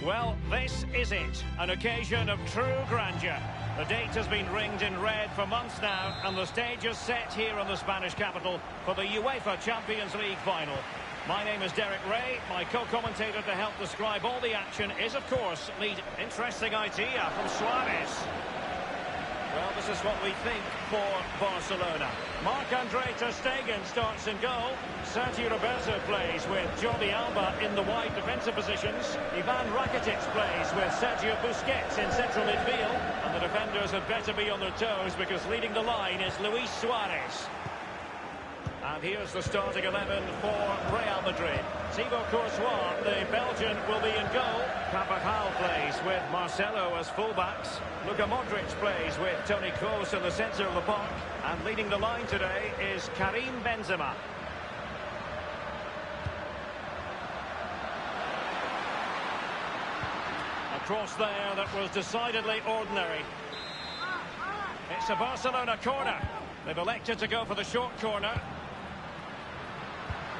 Well, this is it, an occasion of true grandeur. The date has been ringed in red for months now, and the stage is set here in the Spanish capital for the UEFA Champions League final. My name is Derek Ray. My co-commentator to help describe all the action is, of course, lead. Interesting idea from Suarez. Well, this is what we think for Barcelona. Marc-Andre ter Stegen starts in goal. Sergio Roberto plays with Jordi Alba in the wide defensive positions. Ivan Rakitic plays with Sergio Busquets in central midfield. And the defenders had better be on their toes because leading the line is Luis Suarez. And here's the starting 11 for Real Madrid. Thibaut Courtois, the Belgian, will be in goal. Carvajal plays with Marcelo as fullbacks. Luka Modric plays with Toni Kroos in the centre of the park. And leading the line today is Karim Benzema. A cross there that was decidedly ordinary. It's a Barcelona corner. They've elected to go for the short corner.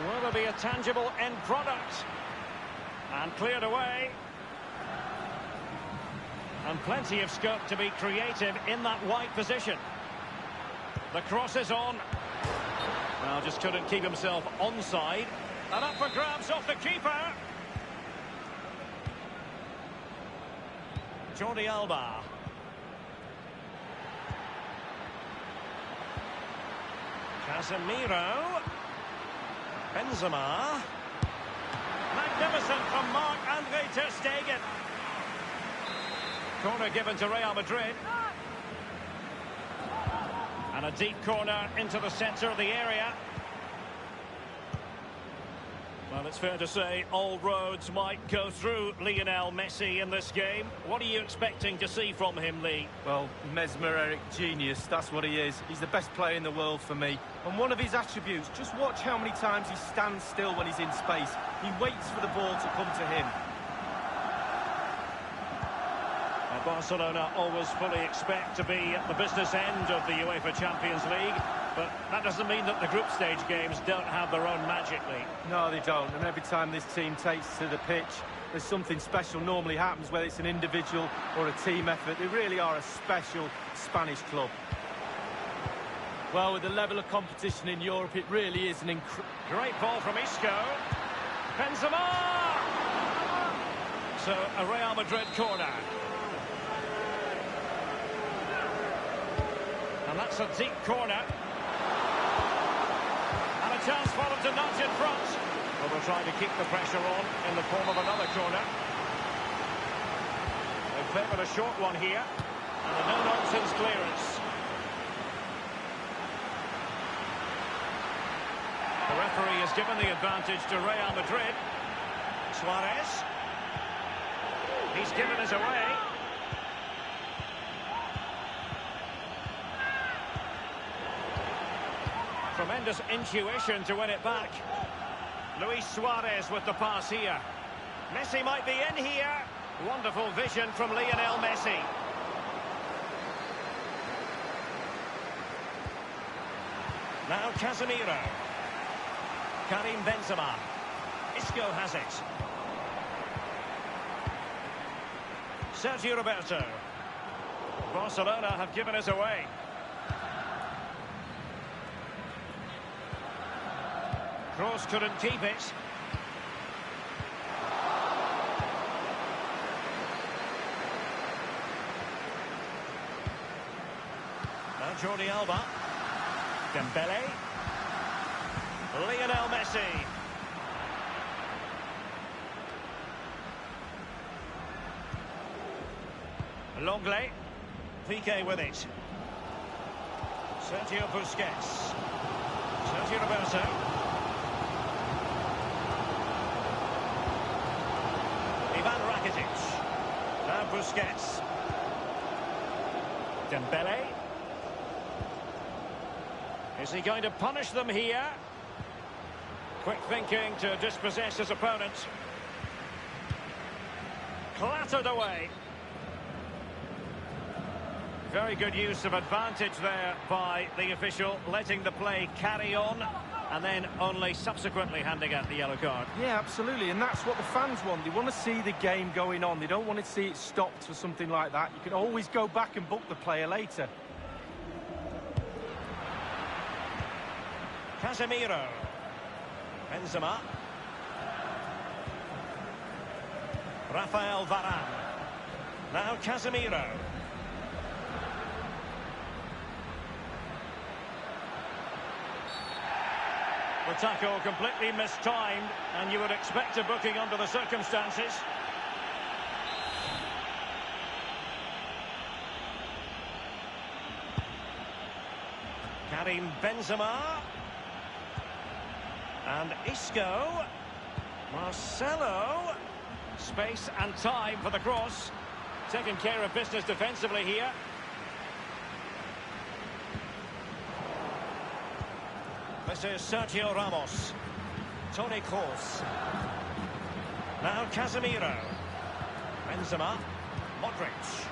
Will there be a tangible end product? And cleared away. And plenty of scope to be creative in that wide position. The cross is on. Well, just couldn't keep himself onside. And up for grabs off the keeper. Jordi Alba. Casemiro. Benzema. Magnificent from Marc-Andre ter Stegen. Corner given to Real Madrid. And a deep corner into the centre of the area. Well, it's fair to say all roads might go through Lionel Messi in this game. What are you expecting to see from him, Lee? Well, mesmeric genius, that's what he is. He's the best player in the world for me. And one of his attributes, just watch how many times he stands still when he's in space. He waits for the ball to come to him. Barcelona always fully expect to be at the business end of the UEFA Champions League, but that doesn't mean that the group stage games don't have their own magic, Lee. No, they don't, and every time this team takes to the pitch, there's something special normally happens, whether it's an individual or a team effort. They really are a special Spanish club. Well, with the level of competition in Europe, it really is an great ball from Isco. Benzema! So, a Real Madrid corner. And that's a deep corner. And a chance for them to nudge in front. Well, they'll try to keep the pressure on in the form of another corner. They favoured a short one here. And a no-nonsense clearance. The referee has given the advantage to Real Madrid. Suarez. He's given us away. Tremendous intuition to win it back. Luis Suarez with the pass here. Messi might be in here. Wonderful vision from Lionel Messi. Now Casemiro. Karim Benzema. Isco has it. Sergio Roberto. Barcelona have given us away. Kroos couldn't keep it. Now Jordi Alba. Dembele. Lionel Messi. Longley. Piqué with it. Sergio Busquets. Sergio Roberto. Ivan Rakitic. Now Busquets. Dembele. Is he going to punish them here? Quick thinking to dispossess his opponent. Clattered away. Very good use of advantage there by the official, letting the play carry on. and then only subsequently handing out the yellow card. Yeah, absolutely, and that's what the fans want. They want to see the game going on. They don't want to see it stopped for something like that. You can always go back and book the player later. Casemiro. Benzema. Rafael Varane. Now Casemiro. The tackle completely mistimed, and you would expect a booking under the circumstances. Karim Benzema. And Isco. Marcelo. Space and time for the cross. Taking care of business defensively here. This is Sergio Ramos. Toni Kroos. Now Casemiro. Benzema. Modric.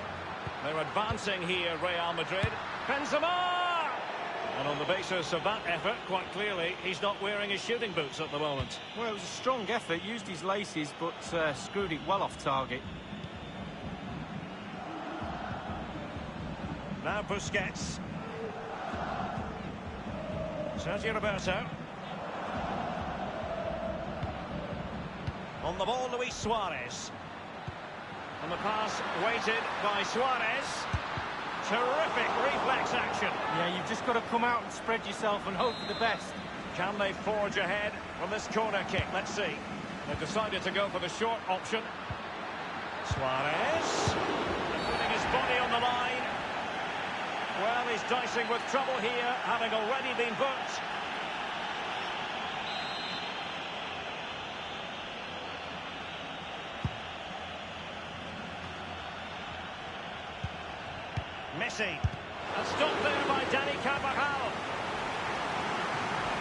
They're advancing here, Real Madrid. Benzema! And on the basis of that effort, quite clearly, he's not wearing his shooting boots at the moment. Well, it was a strong effort, used his laces, but screwed it well off target. Now Busquets. Sergio Roberto. On the ball, Luis Suarez. And the pass weighted by Suarez. Terrific reflex action. Yeah, you've just got to come out and spread yourself and hope for the best. Can they forge ahead from this corner kick? Let's see. They've decided to go for the short option. Suarez. Putting his body on the line. Well, he's dicing with trouble here, having already been booked. Messi. And stopped there by Dani Carvajal.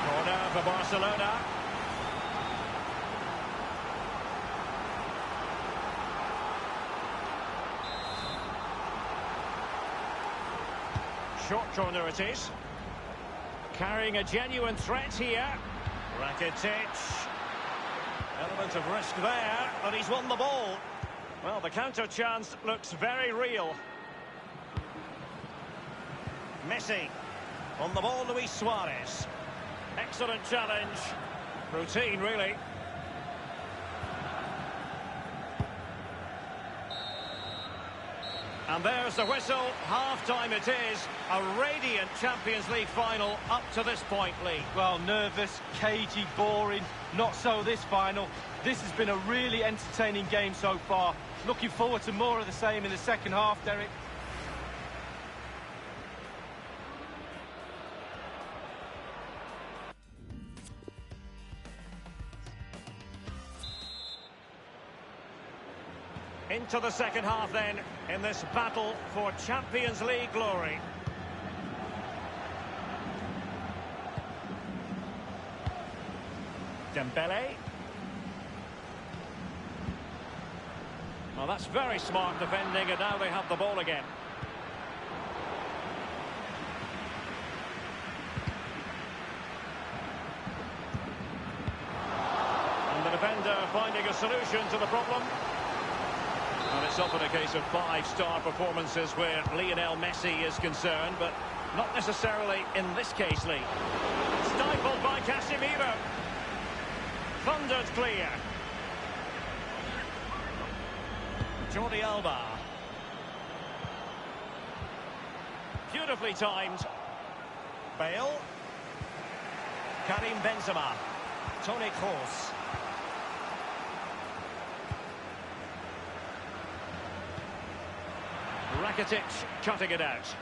Corner for Barcelona. Short corner it is. Carrying a genuine threat here. Rakitic. Element of risk there, but he's won the ball. Well, the counter chance looks very real. Messi. On the ball, Luis Suarez. Excellent challenge. Routine, really. And there's the whistle. Half-time it is. A radiant Champions League final up to this point, Lee. Well, nervous, cagey, boring. Not so this final. This has been a really entertaining game so far. Looking forward to more of the same in the second half, Derek. Into the second half then, in this battle for Champions League glory. Dembele. Well, that's very smart defending, and now they have the ball again. And the defender finding a solution to the problem. And it's often a case of five-star performances where Lionel Messi is concerned, but not necessarily in this case, Lee. Stifled by Casemiro. Thundered clear. Jordi Alba. Beautifully timed. Bale. Karim Benzema. Toni Kroos. Rakitic cutting it out.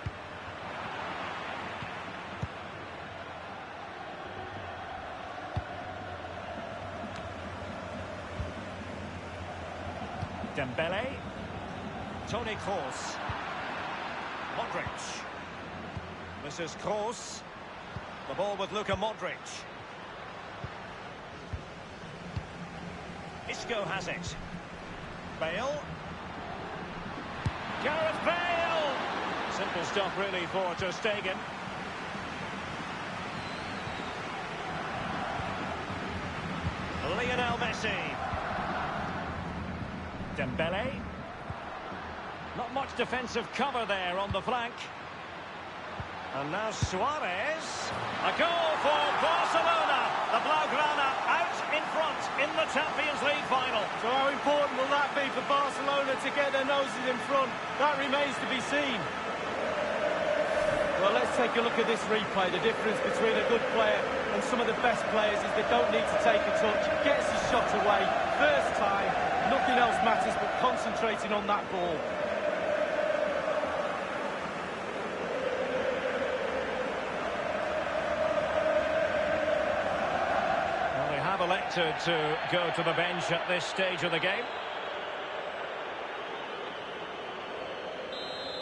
Dembele. Toni Kroos. Modric. This is Kroos. The ball with Luka Modric. Isco has it. Bale. Gareth Bale! Simple stuff really for Ter Stegen. Lionel Messi. Dembele. Not much defensive cover there on the flank. And now Suarez. A goal for Barcelona. The Blaugrana out in front in the Champions League final. So how important will that be for Barcelona to get their noses in front? That remains to be seen. Well, let's take a look at this replay. The difference between a good player and some of the best players is they don't need to take a touch. Gets his shot away. First time. Nothing else matters but concentrating on that ball. Elected to go to the bench at this stage of the game.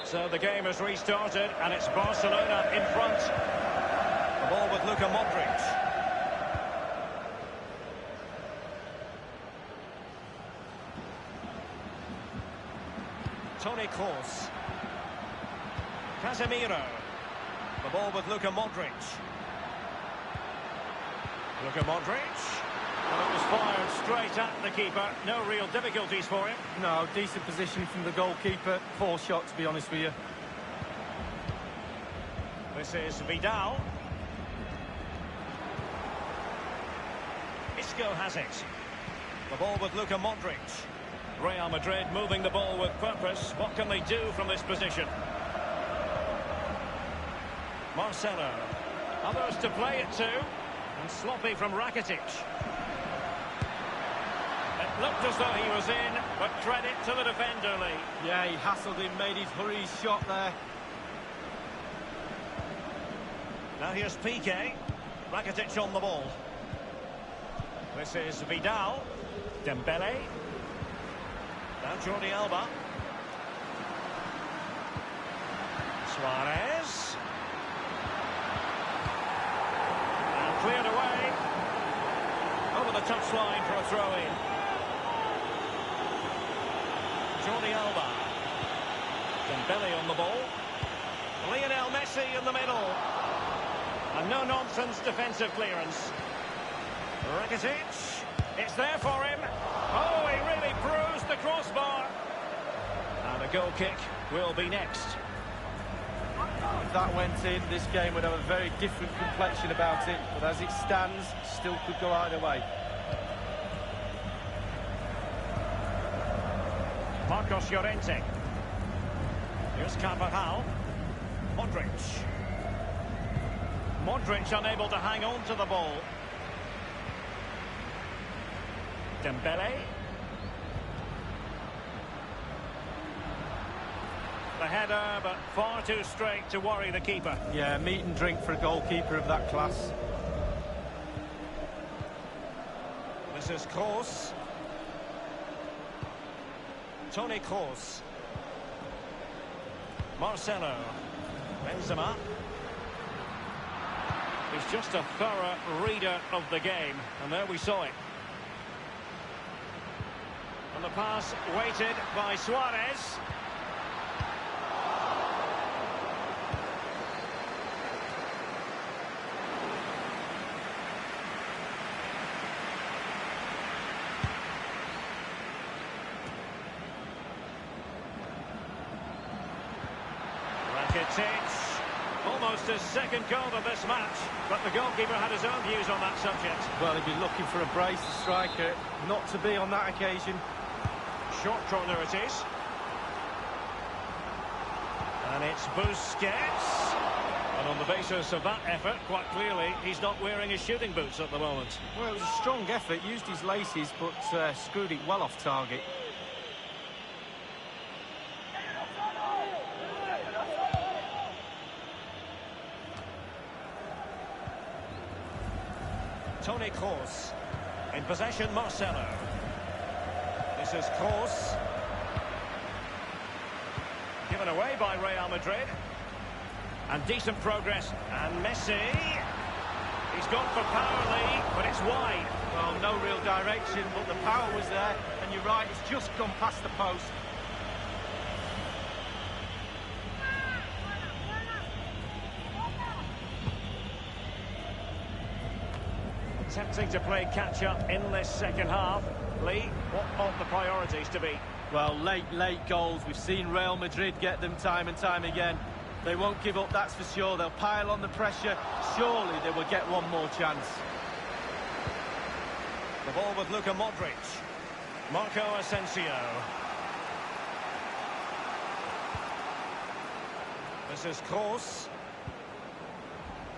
So the game has restarted and it's Barcelona in front. The ball with Luka Modric. Toni Kroos. Casemiro. The ball with Luka Modric. Luka Modric. Well, it was fired straight at the keeper. No real difficulties for him. No, decent position from the goalkeeper. Poor shot, to be honest with you. This is Vidal. Isco has it. The ball with Luka Modric. Real Madrid moving the ball with purpose. What can they do from this position? Marcelo. Others to play it to. And sloppy from Rakitic. It looked as though he was in, but credit to the defender, Lee. Yeah, he hassled him, made his hurried shot there. Now here's Piqué. Rakitic on the ball. This is Vidal. Dembele. Now Jordi Alba. Suarez. And cleared away. Over the touchline for a throw-in. Jordi Alba. Dembele on the ball. Lionel Messi in the middle. A no-nonsense defensive clearance. Rakitic. It's there for him. Oh, he really bruised the crossbar. And a goal kick will be next. If that went in, this game would have a very different complexion about it. But as it stands, still could go either way. Marcos Llorente. Here's Carvajal. Modric. Modric unable to hang on to the ball. Dembele. The header, but far too straight to worry the keeper. Yeah, meat and drink for a goalkeeper of that class. This is Kroos. Toni Kroos. Marcelo. Benzema. He's just a thorough reader of the game, and there we saw it. And the pass weighted by Suarez. Rakitic. Almost his second goal of this match, but the goalkeeper had his own views on that subject. Well, he'd be looking for a brace, the striker, not to be on that occasion. Short corner it is. And it's Busquets. And on the basis of that effort, quite clearly, he's not wearing his shooting boots at the moment. Well, it was a strong effort, used his laces, but screwed it well off target. Toni Kroos. In possession, Marcelo. This is Kroos. Given away by Real Madrid. And decent progress. And Messi. He's gone for power, Lee, but it's wide. Well, no real direction, but the power was there. And you're right, it's just gone past the post. attempting to play catch-up in this second half. Lee, what ought the priorities to be? Well, late goals. We've seen Real Madrid get them time and time again. They won't give up, that's for sure. They'll pile on the pressure. Surely they will get one more chance. The ball with Luka Modric. Marco Asensio. This is Kroos.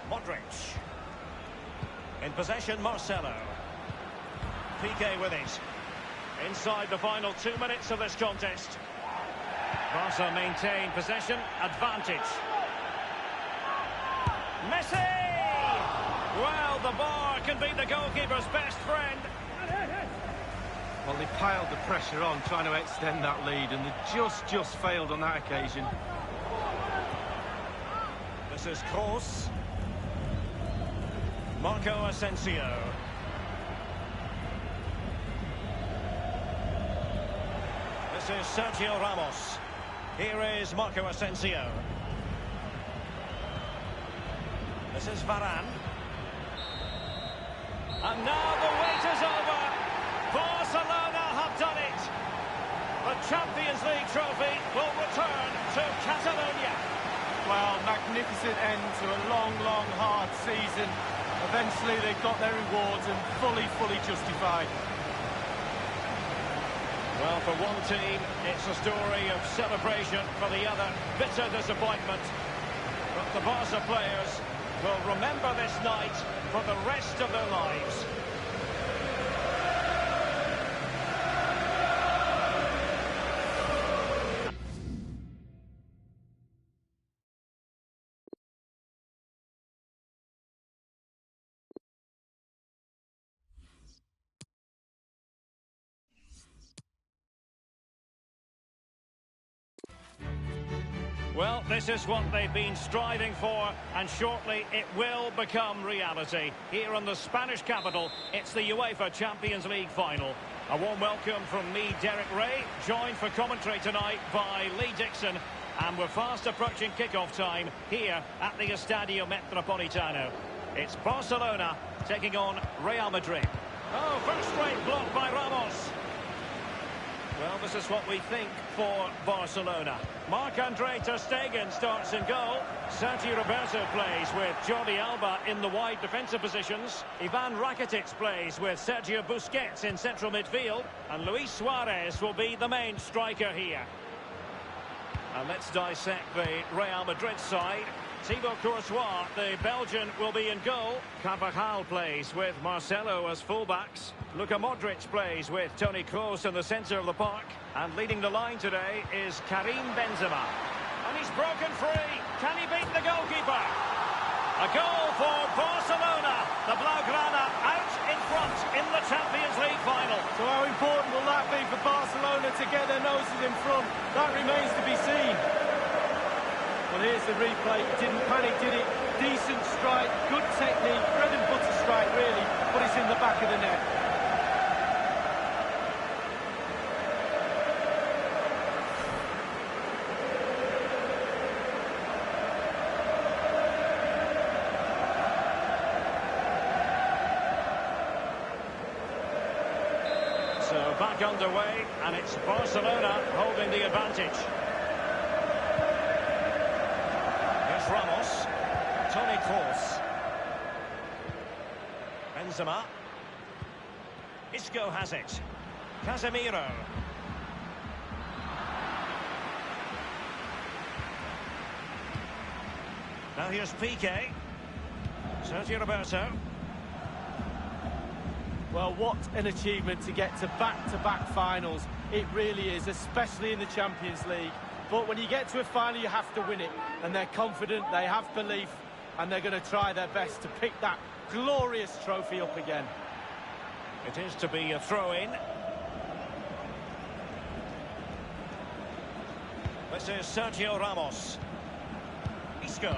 Modric. In possession, Marcelo. Piqué with it. Inside the final 2 minutes of this contest. Barca maintain possession, advantage. Messi! Well, the bar can be the goalkeeper's best friend. Well, they piled the pressure on, trying to extend that lead, and they just failed on that occasion. This is Kroos. Marco Asensio. This is Sergio Ramos. Here is Marco Asensio. This is Varane. And now the wait is over. Barcelona have done it. The Champions League trophy will return to Catalonia. Well, magnificent end to a long, hard season. Eventually they've got their rewards and fully justified. Well, for one team, it's a story of celebration. For the other, bitter disappointment. But the Barca players will remember this night for the rest of their lives. Well, this is what they've been striving for, and shortly it will become reality. Here in the Spanish capital, it's the UEFA Champions League final. A warm welcome from me, Derek Ray, joined for commentary tonight by Lee Dixon. And we're fast approaching kickoff time here at the Estadio Metropolitano. It's Barcelona taking on Real Madrid. Oh, first-rate block by Ramos. Well, this is what we think for Barcelona. Marc-Andre ter Stegen starts in goal. Sergio Roberto plays with Jordi Alba in the wide defensive positions. Ivan Rakitic plays with Sergio Busquets in central midfield. And Luis Suarez will be the main striker here. And let's dissect the Real Madrid side. Thibaut Courtois, the Belgian, will be in goal. Carvajal plays with Marcelo as fullbacks. Luka Modric plays with Toni Kroos in the centre of the park. And leading the line today is Karim Benzema. And he's broken free. Can he beat the goalkeeper? A goal for Barcelona. The Blaugrana out in front in the Champions League final. So how important will that be for Barcelona to get their noses in front? That remains to be seen. Well, here's the replay. It didn't panic, did it? Decent strike, good technique, bread and butter strike, really, but it's in the back of the net. So back underway, and it's Barcelona holding the advantage. Ramos, Toni Kroos, Benzema, Isco has it, Casemiro, now here's Piqué, Sergio Roberto. Well, what an achievement to get to back-to-back finals. It really is, especially in the Champions League. But when you get to a final, you have to win it. And they're confident, they have belief, and they're going to try their best to pick that glorious trophy up again. It is to be a throw-in. This is Sergio Ramos. Isco.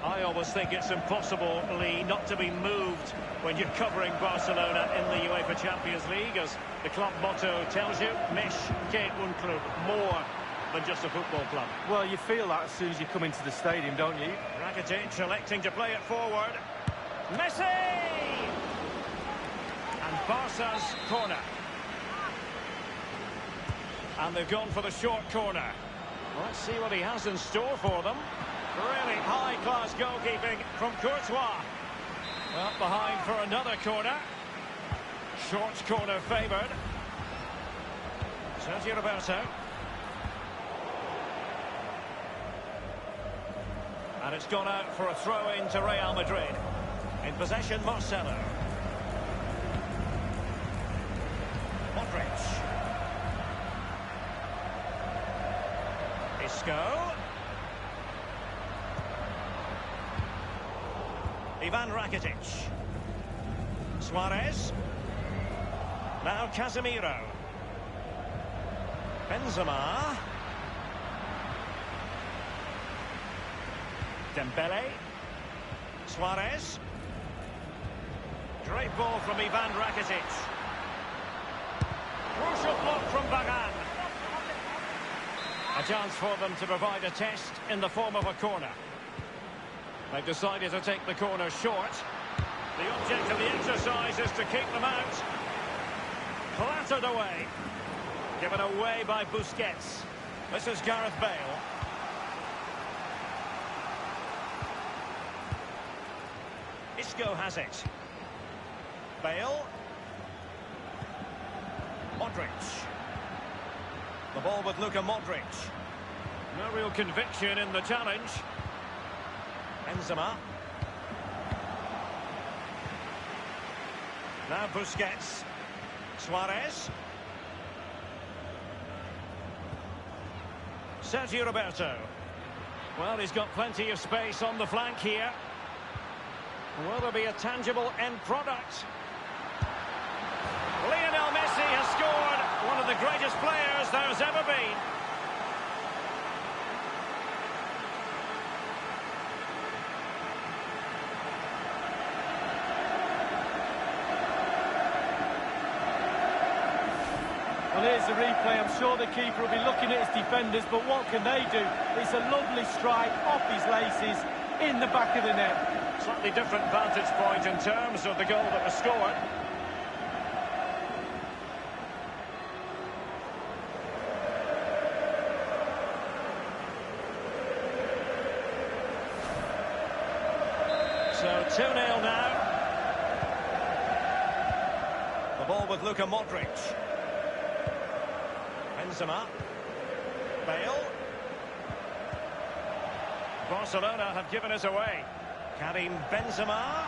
I always think it's impossible, Lee, not to be moved when you're covering Barcelona in the UEFA Champions League, as the club motto tells you, Més que un club, more than just a football club. Well, you feel that as soon as you come into the stadium, don't you? Rakitic electing to play it forward. Messi! Barca's corner. And they've gone for the short corner. Well, let's see what he has in store for them. Really high-class goalkeeping from Courtois. Well, behind for another corner. Short corner favoured. Sergio Roberto. And it's gone out for a throw-in to Real Madrid. In possession, Marcelo. Modric. Isco. Ivan Rakitic. Suarez. Now Casemiro. Benzema. Dembele. Suarez. Great ball from Ivan Rakitic. Crucial block from Bagan. A chance for them to provide a test in the form of a corner. They've decided to take the corner short. The object of the exercise is to keep them out. Clattered away. Given away by Busquets. This is Gareth Bale. Isco has it. Bale. Modric. The ball with Luka Modric. No real conviction in the challenge. Benzema. Now Busquets. Suarez. Sergio Roberto. Well, he's got plenty of space on the flank here. Will there be a tangible end product? Lionel Messi has scored. One of the greatest players there's ever been. Well, here's the replay. I'm sure the keeper will be looking at his defenders, but what can they do? It's a lovely strike off his laces in the back of the net. Slightly different vantage point in terms of the goal that was scored. So 2-0 now. The ball with Luka Modric. Benzema. Bale. Barcelona have given us away. Karim Benzema.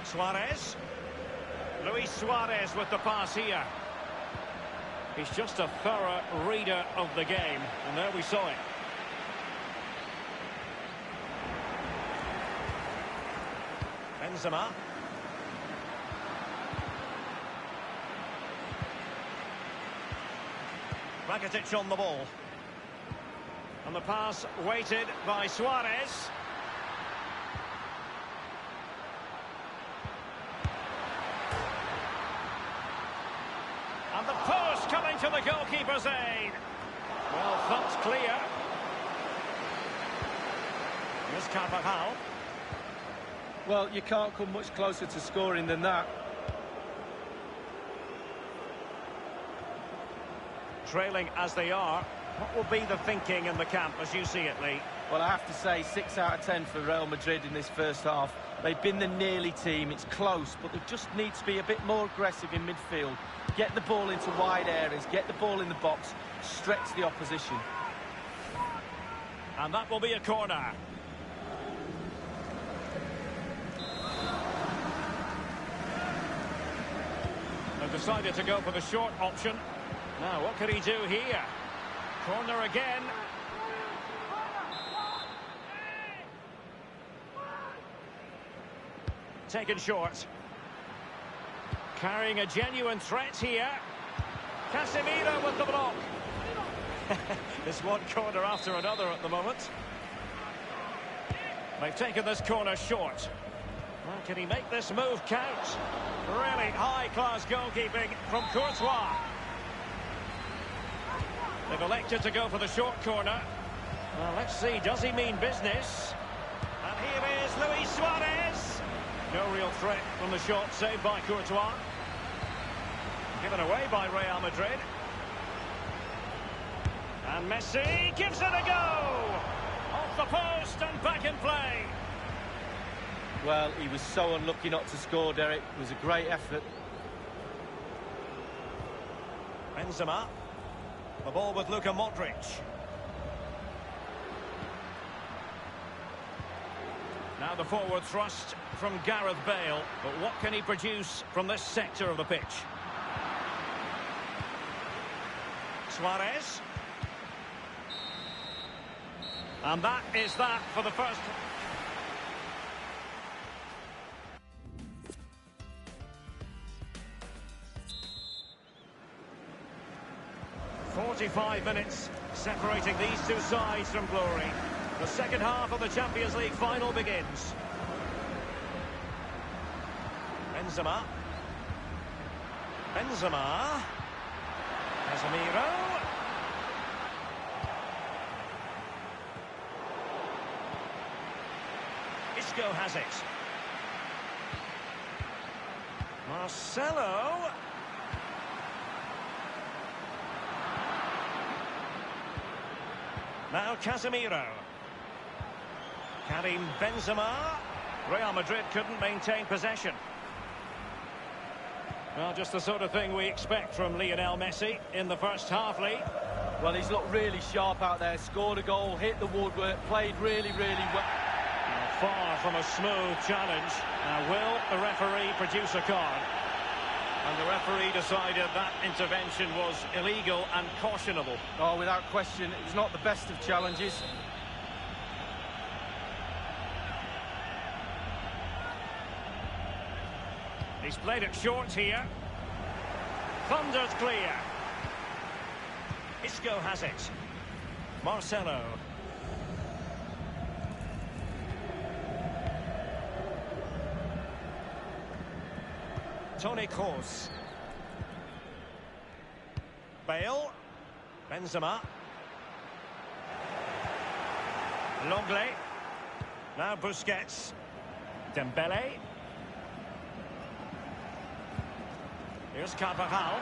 Suarez. Luis Suarez with the pass here. He's just a thorough reader of the game. And there we saw it. Benzema. Rakitic on the ball. And the pass weighted by Suarez. And the post coming to the goalkeeper's aid. Well, thumped clear. Here's Carvajal. Well, you can't come much closer to scoring than that. Trailing as they are, what will be the thinking in the camp as you see it, Lee? Well, I have to say 6 out of 10 for Real Madrid in this first half. They've been the nearly team. It's close, but they just need to be a bit more aggressive in midfield. Get the ball into wide areas, get the ball in the box, stretch the opposition. And that will be a corner. They've decided to go for the short option. Now, what could he do here? Corner again. Taken short. Carrying a genuine threat here. Casemiro with the block. It's one corner after another at the moment. They've taken this corner short. Well, can he make this move count? Really high-class goalkeeping from Courtois. They've elected to go for the short corner. Well, let's see, does he mean business? And here is Luis Suarez. No real threat from the shot, saved by Courtois. Given away by Real Madrid. And Messi gives it a go! Off the post and back in play. Well, he was so unlucky not to score, Derek. It was a great effort. Benzema. The ball with Luka Modric. Now the forward thrust from Gareth Bale. But what can he produce from this sector of the pitch? Suarez. And that is that for the first... "45 minutes separating these two sides from glory. The second half of the Champions League final begins. Benzema. Benzema. Casemiro. Isco has it. Marcelo. Now Casemiro. Karim Benzema. Real Madrid couldn't maintain possession. Well, just the sort of thing we expect from Lionel Messi in the first half, Lee. Well, he's looked really sharp out there, scored a goal, hit the woodwork, played really, really well. Far from a smooth challenge. Now, will the referee produce a card? And the referee decided that intervention was illegal and cautionable. Oh, without question, it was not the best of challenges. He's played it short here. Thundered clear. Isco has it. Marcelo. Toni Kroos. Bale. Benzema. Longley. Now Busquets. Dembele. Here's Carvajal.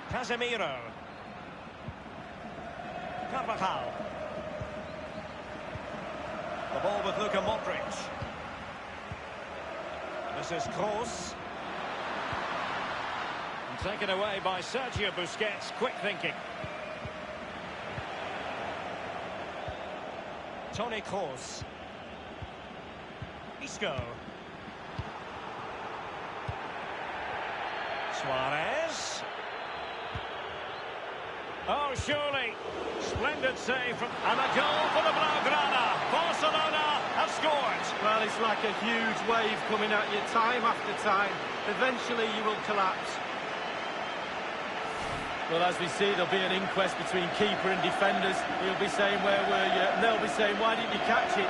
Casemiro. Carvajal. The ball with Luka Modric. This is Kroos. And taken away by Sergio Busquets. Quick thinking. Toni Kroos. Isco. Suarez. Oh, surely. Splendid save from... And a goal for the Blaugrana. Barcelona have scored. Well, it's like a huge wave coming at you time after time. Eventually you will collapse. Well, as we see, there'll be an inquest between keeper and defenders. He'll be saying, where were you? And they'll be saying, why didn't you catch it?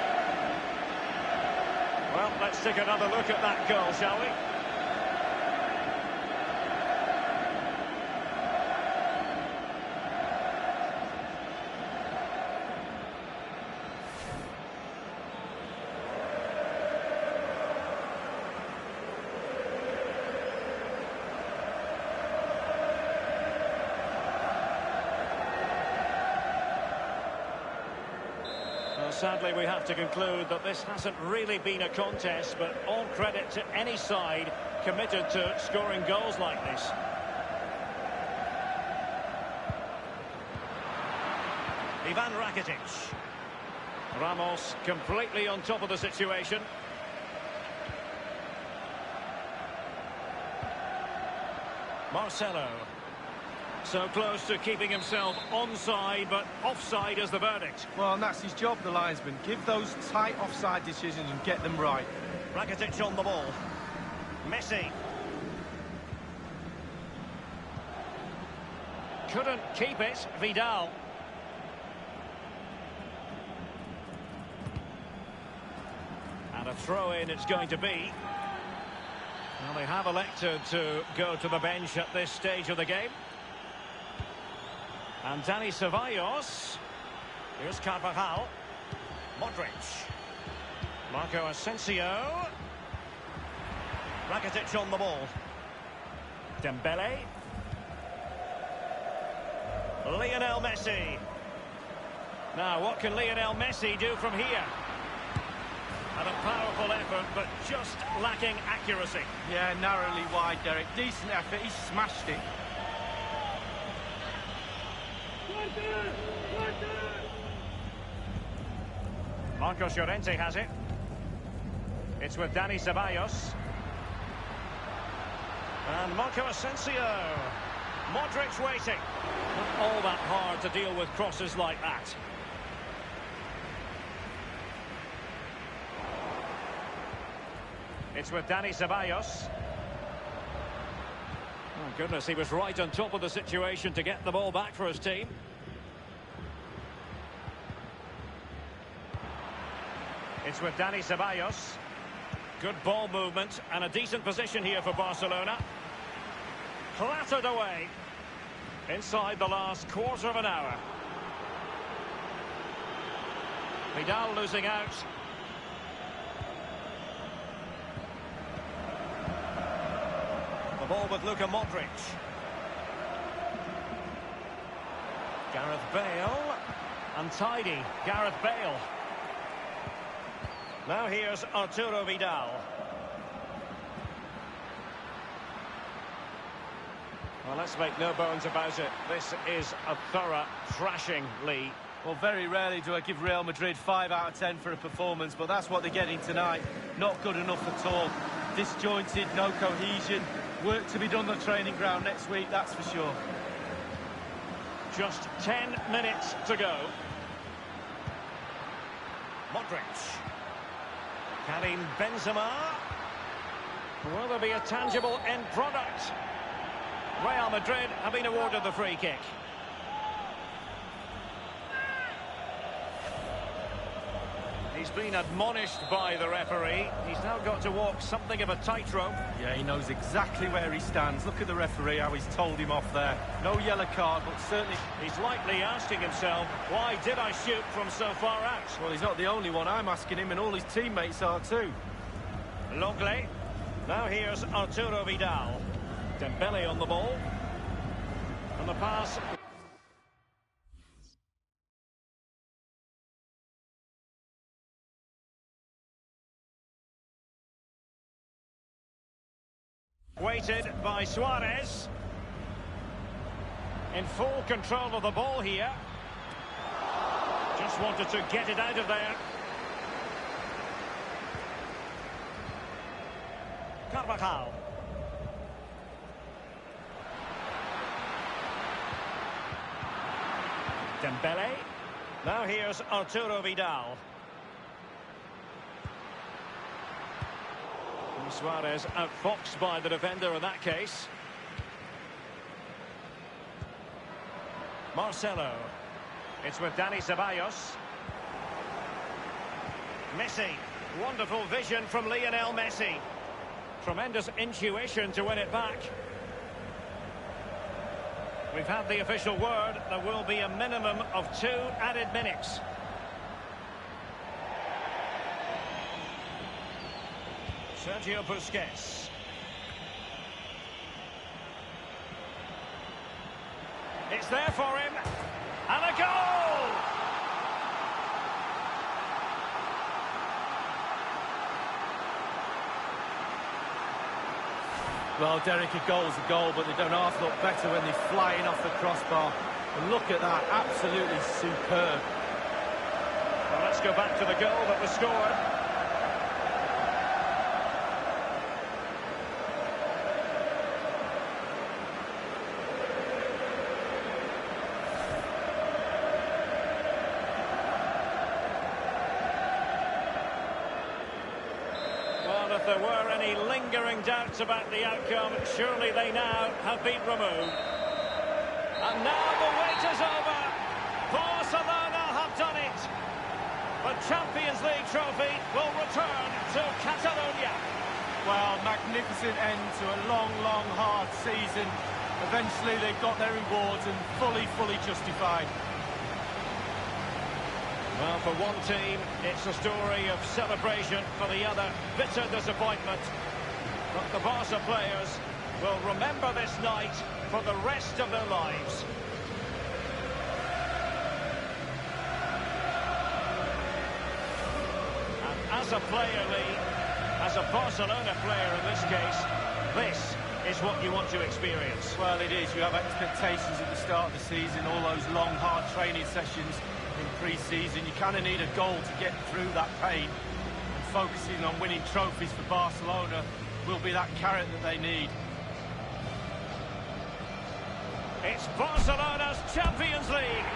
Well, let's take another look at that goal, shall we? Sadly, we have to conclude that this hasn't really been a contest, but all credit to any side committed to scoring goals like this. Ivan Rakitic. Ramos completely on top of the situation. Marcelo. So close to keeping himself onside, but offside is the verdict. Well, and that's his job, the linesman. Give those tight offside decisions and get them right. Rakitic on the ball. Messi. Couldn't keep it. Vidal. And a throw-in it's going to be. Well, they have elected to go to the bench at this stage of the game. And Dani Ceballos. Here's Carvajal. Modric. Marco Asensio. Rakitic on the ball. Dembele. Lionel Messi. Now, what can Lionel Messi do from here? And a powerful effort, but just lacking accuracy. Yeah, narrowly wide, Derek. Decent effort, he smashed it. Marcos Llorente has it. It's with Dani Ceballos. And Marco Asensio. Modric waiting. Not all that hard to deal with crosses like that. It's with Dani Ceballos. Oh, goodness, he was right on top of the situation to get the ball back for his team. It's with Dani Ceballos. Good ball movement and a decent position here for Barcelona. Clattered away inside the last quarter of an hour. Vidal losing out. The ball with Luka Modric. Gareth Bale. Untidy. Gareth Bale. Now here's Arturo Vidal. Well, let's make no bones about it. This is a thorough thrashing, Lee. Well, very rarely do I give Real Madrid 5 out of 10 for a performance, but that's what they're getting tonight. Not good enough at all. Disjointed, no cohesion. Work to be done on the training ground next week, that's for sure. Just 10 minutes to go. Modric. Karim Benzema. Will there be a tangible end product? Real Madrid have been awarded the free kick. He's been admonished by the referee. He's now got to walk something of a tightrope. Yeah, he knows exactly where he stands. Look at the referee, how he's told him off there. No yellow card, but certainly... He's likely asking himself, why did I shoot from so far out? Well, he's not the only one. I'm asking him, and all his teammates are too. Longley. Now here's Arturo Vidal. Dembele on the ball. And the pass... Weighted by Suarez. In full control of the ball here. Just wanted to get it out of there. Carvajal. Dembele. Now here's Arturo Vidal. Suarez outfoxed by the defender in that case. Marcelo. It's with Dani Ceballos. Messi. Wonderful vision from Lionel Messi. Tremendous intuition to win it back. We've had the official word. There will be a minimum of 2 added minutes. Sergio Busquets. It's there for him. And a goal! Well, Derek, a goal's a goal, but they don't half look better when they're flying off the crossbar. And look at that, absolutely superb. Well, let's go back to the goal that was scored. If there were any lingering doubts about the outcome, surely they now have been removed. And now the wait is over. Barcelona have done it. The Champions League trophy will return to Catalonia. Well, magnificent end to a long, long, hard season. Eventually they've got their rewards and fully justified. Well, for one team, it's a story of celebration. For the other, bitter disappointment. But the Barca players will remember this night for the rest of their lives. And as a player, Lee, as a Barcelona player in this case, this is what you want to experience. Well, it is. You have expectations at the start of the season, all those long, hard training sessions in pre-season. You kind of need a goal to get through that pain. And focusing on winning trophies for Barcelona will be that carrot that they need. It's Barcelona's Champions League.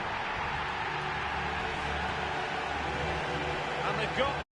And they've got...